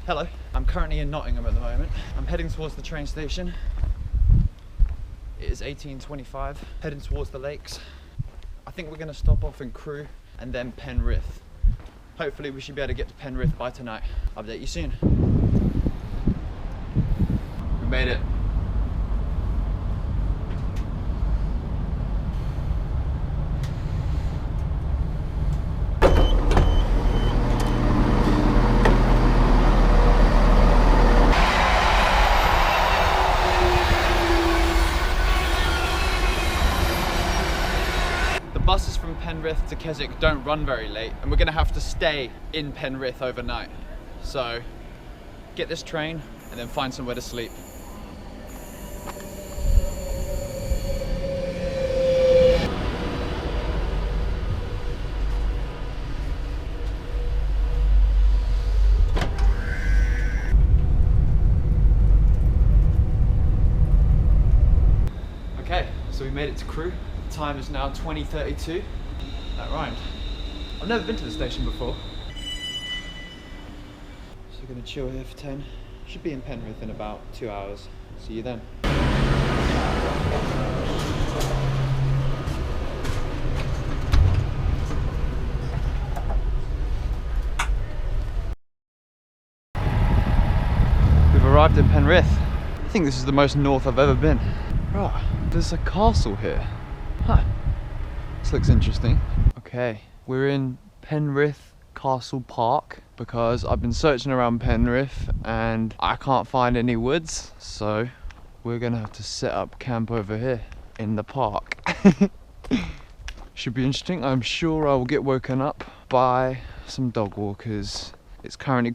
Hello, I'm currently in Nottingham at the moment. I'm heading towards the train station. It is 18:25, heading towards the lakes. I think we're going to stop off in Crewe and then Penrith. Hopefully we should be able to get to Penrith by tonight. Update you soon. We made it. Buses from Penrith to Keswick don't run very late, and we're gonna have to stay in Penrith overnight. So get this train and then find somewhere to sleep. Okay, so we made it to Crewe. Time is now 20:32. That rhymed. I've never been to the station before. So we're gonna chill here for 10. Should be in Penrith in about 2 hours. See you then. We've arrived in Penrith. I think this is the most north I've ever been. Right, there's a castle here. Huh. This looks interesting. Okay, we're in Penrith Castle Park because I've been searching around Penrith and I can't find any woods, so we're gonna have to set up camp over here in the park. Should be interesting. I'm sure I will get woken up by some dog walkers. It's currently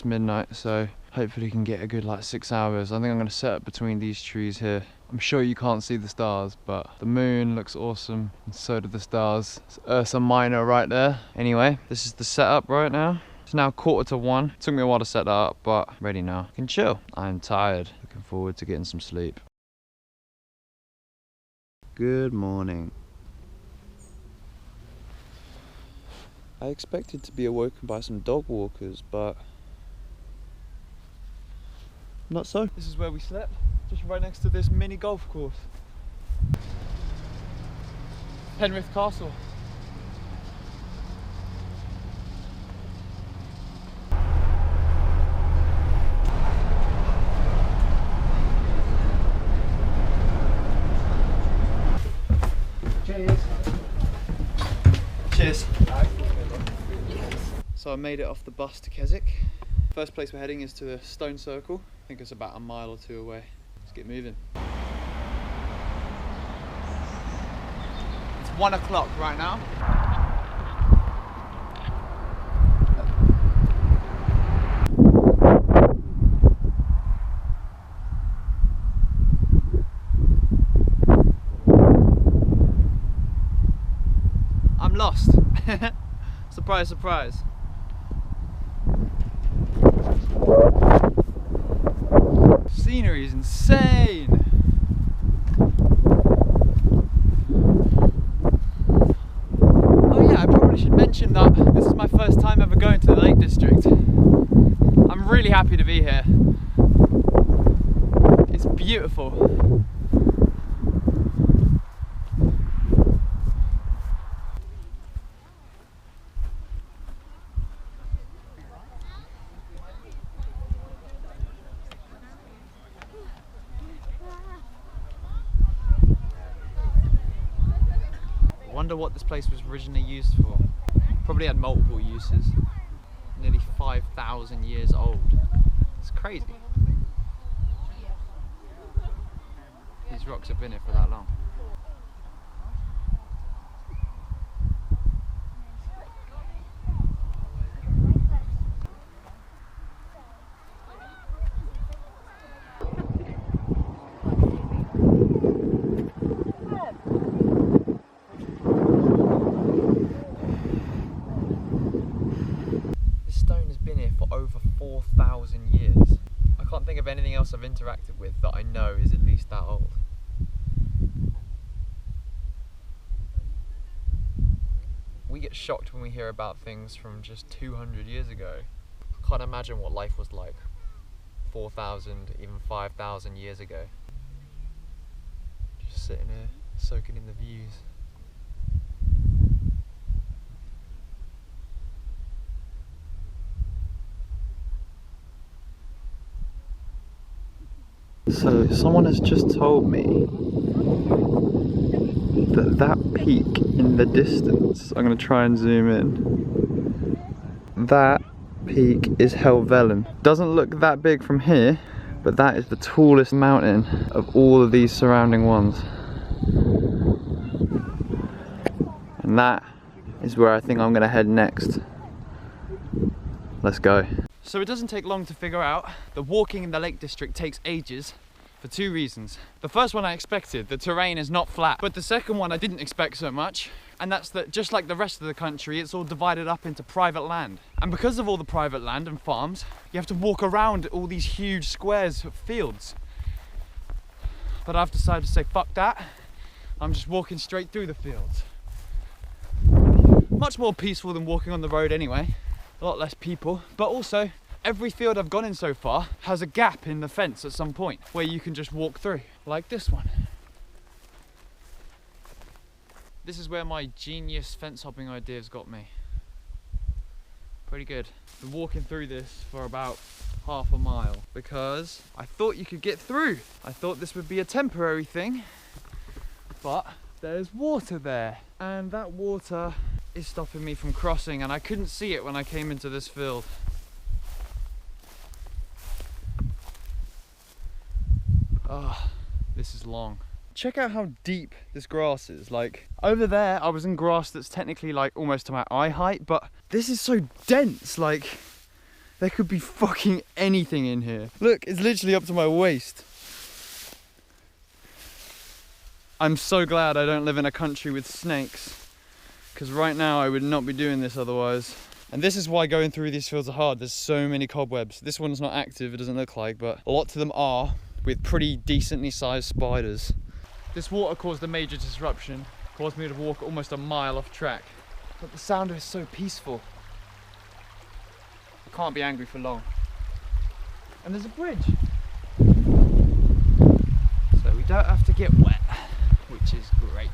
midnight, so hopefully we can get a good like 6 hours. I think I'm gonna set up between these trees here. I'm sure you can't see the stars, but the moon looks awesome, and so do the stars. It's Ursa Minor right there. Anyway, this is the setup right now. It's now 1:45. Took me a while to set that up, but I'm ready now. I can chill. I'm tired. Looking forward to getting some sleep. Good morning. I expected to be awoken by some dog walkers, but not so. This is where we slept, just right next to this mini golf course. Penrith Castle. Cheers. Cheers. So I made it off the bus to Keswick. First place we're heading is to the Stone Circle. I think it's about a mile or two away. Let's get moving. It's 1 o'clock right now. I'm lost. Surprise, surprise. Scenery is insane. Oh yeah, I probably should mention that this is my first time ever going to the Lake District. I'm really happy to be here. It's beautiful. I wonder what this place was originally used for. Probably had multiple uses. Nearly 5,000 years old. It's crazy. These rocks have been here for that long. Over 4,000 years. I can't think of anything else I've interacted with that I know is at least that old. We get shocked when we hear about things from just 200 years ago. I can't imagine what life was like 4,000, even 5,000 years ago. Just sitting here, soaking in the views. So someone has just told me that that peak in the distance, I'm going to try and zoom in, that peak is Helvellyn. Doesn't look that big from here, but that is the tallest mountain of all of these surrounding ones. And that is where I think I'm going to head next. Let's go. So it doesn't take long to figure out that walking in the Lake District takes ages for two reasons. The first one I expected, the terrain is not flat. But the second one I didn't expect so much, and that's that just like the rest of the country, it's all divided up into private land. And because of all the private land and farms, you have to walk around all these huge squares of fields. But I've decided to say fuck that. I'm just walking straight through the fields. Much more peaceful than walking on the road anyway. A lot less people, but also every field I've gone in so far has a gap in the fence at some point where you can just walk through, like this one. This is where my genius fence hopping ideas got me. Pretty good. Been walking through this for about half a mile because I thought you could get through. I thought this would be a temporary thing, but there's water there, and that water is stopping me from crossing, and I couldn't see it when I came into this field. Ah, this is long. Check out how deep this grass is. Like over there I was in grass that's technically like almost to my eye height, but this is so dense, like there could be fucking anything in here. Look, it's literally up to my waist. I'm so glad I don't live in a country with snakes, because right now I would not be doing this otherwise. And this is why going through these fields are hard. There's so many cobwebs. This one's not active, it doesn't look like, but a lot of them are, with pretty decently sized spiders. This water caused a major disruption, caused me to walk almost a mile off track. But the sound is so peaceful. I can't be angry for long. And there's a bridge. So we don't have to get wet, which is great.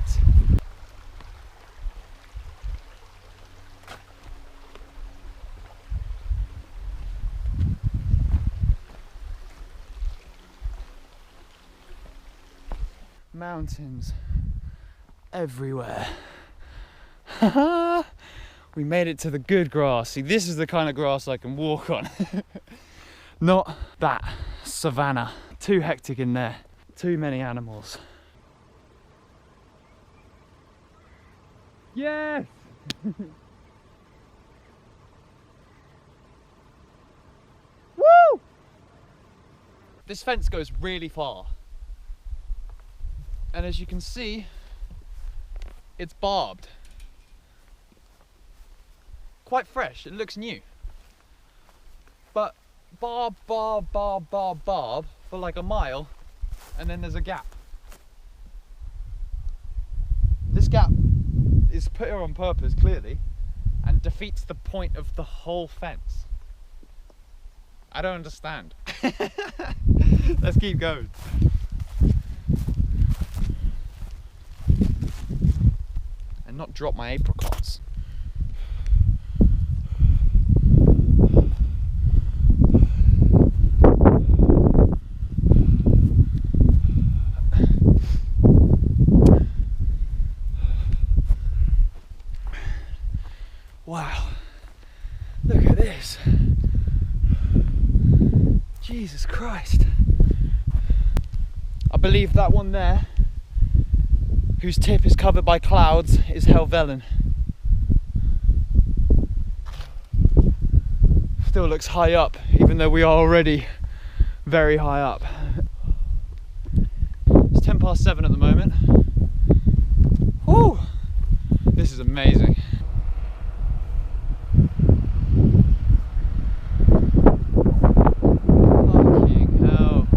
Mountains everywhere. We made it to the good grass. See, this is the kind of grass I can walk on. Not that savannah. Too hectic in there. Too many animals. Yes! Woo! This fence goes really far. And as you can see, it's barbed. Quite fresh, it looks new. But barb for like a mile, and then there's a gap. This gap is put here on purpose, clearly, and defeats the point of the whole fence. I don't understand. Let's keep going. And not drop my apricots. Wow, look at this. Jesus Christ. I believe that one there, whose tip is covered by clouds, is Helvellyn. Still looks high up, even though we are already very high up. It's 7:10 at the moment. Woo! This is amazing. Fucking hell.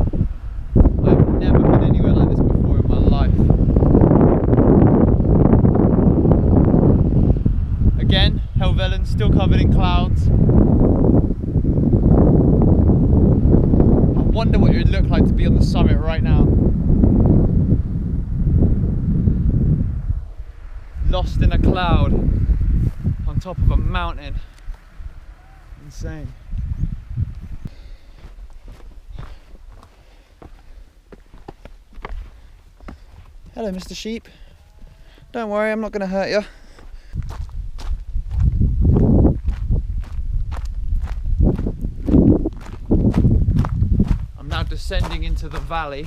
I've never been anywhere like this before in my life. Again, Helvellyn still covered in clouds. wonder what it would look like to be on the summit right now. Lost in a cloud on top of a mountain. Insane. Hello, Mr. Sheep. Don't worry, I'm not going to hurt you. I'm now descending into the valley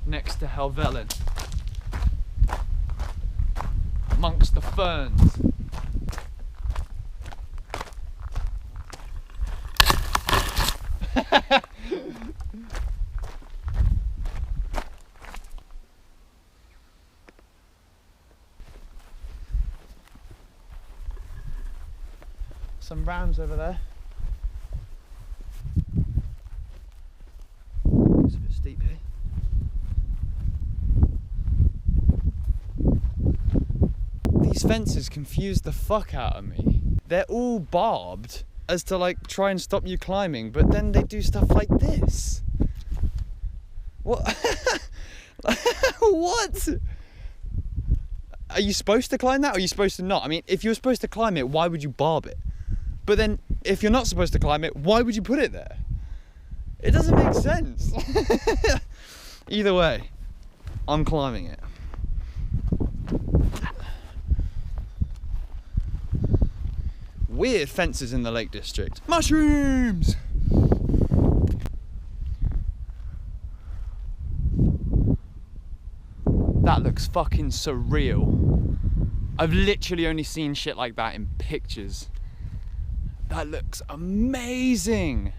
next to Helvellyn, amongst the ferns. Some rams over there. It's a bit steep here. These fences confuse the fuck out of me. They're all barbed as to like try and stop you climbing, but then they do stuff like this. What? What? Are you supposed to climb that, or are you supposed to not? I mean, if you're supposed to climb it, why would you barb it? But then, if you're not supposed to climb it, why would you put it there? It doesn't make sense. Either way, I'm climbing it. Weird fences in the Lake District. Mushrooms! That looks fucking surreal. I've literally only seen shit like that in pictures. That looks amazing.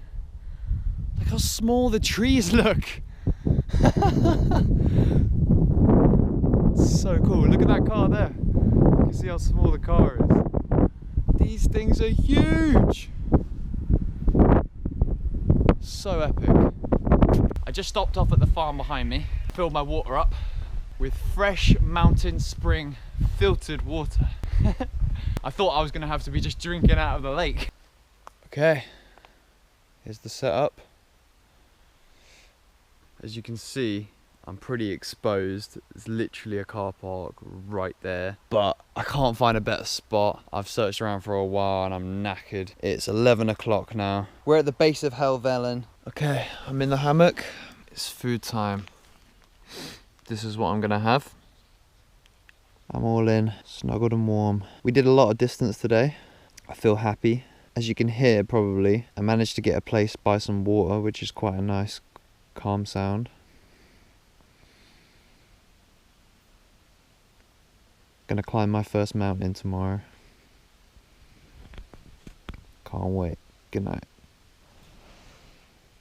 Look how small the trees look. It's so cool. Look at that car there. You can see how small the car is. These things are huge. So epic. I just stopped off at the farm behind me, filled my water up with fresh mountain spring filtered water. I thought I was going to have to be just drinking out of the lake. Okay, here's the setup. As you can see, I'm pretty exposed. There's literally a car park right there, but I can't find a better spot. I've searched around for a while and I'm knackered. It's 11 o'clock now. We're at the base of Helvellyn. Okay, I'm in the hammock. It's food time. This is what I'm gonna have. I'm all in, snuggled and warm. We did a lot of distance today. I feel happy. As you can hear probably, I managed to get a place by some water, which is quite a nice, calm sound. Gonna climb my first mountain tomorrow. Can't wait. Good night.